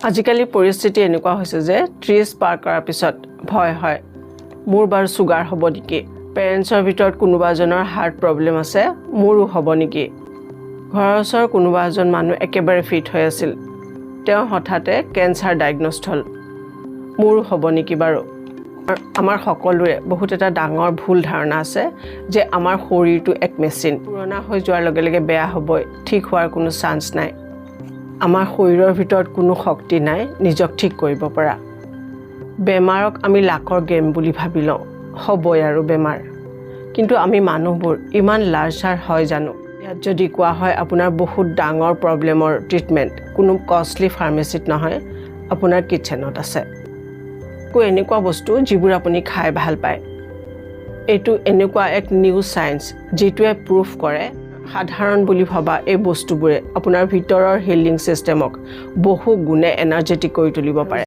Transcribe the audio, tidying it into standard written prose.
আজিকালি পৰিস্থিতি এনেকুৱা হৈছে যে 30 পাৰ কৰাৰ পিছত ভয় হয় মোৰ বাৰু সুগাৰ হ'ব নেকি পেৰেন্টছৰ ভিতৰত কোনোবা এজনৰ হাৰ্ট প্ৰব্লেম আছে মোৰো হ'ব নেকি ঘৰৰ ওচৰৰ কোনোবা এজন মানুহ একেবাৰে ফিট হৈ আছিল তেওঁ হঠাতে কেন্সাৰ ডায়াগন'জ হ'ল মোৰো হ'ব নেকি বাৰু আমাৰ সকলোৰে বহুত এটা ডাঙৰ ভুল ধাৰণা আছে যে আমাৰ শৰীৰটো এক মেচিন পুৰণা হৈ যোৱাৰ লগে লগে বেয়া হ'বই ঠিক হোৱাৰ কোনো চান্স নাই আমাৰ শৰীৰৰ ভিতৰত কোনো শক্তি নাই নিজক ঠিক কৰিব পৰা বেমাৰক আমি লাকৰ গেম বুলি ভাবি লওঁ হ'বই আৰু বেমাৰ কিন্তু আমি মানুহবোৰ ইমান লাৰ্জাৰ হয় জানো ইয়াত যদি কোৱা হয় আপোনাৰ বহুত ডাঙৰ প্ৰব্লেমৰ ট্ৰিটমেণ্ট কোনো কষ্টলি ফাৰ্মেচিত নহয় আপোনাৰ কিচেনত আছে এনেকুৱা বস্তু যিবোৰ আপুনি খাই ভাল পায় এইটো এনেকুৱা এক নিউ সায়েন্স যিটোৱে প্ৰুফ কৰে সাধাৰণ বুলি ভাবা এই বস্তুবোৰে আপোনাৰ ভিতৰৰ হিলিং সিস্টেমক বহু গুণে এনাৰ্জেটিক কৰি তুলিব পাৰে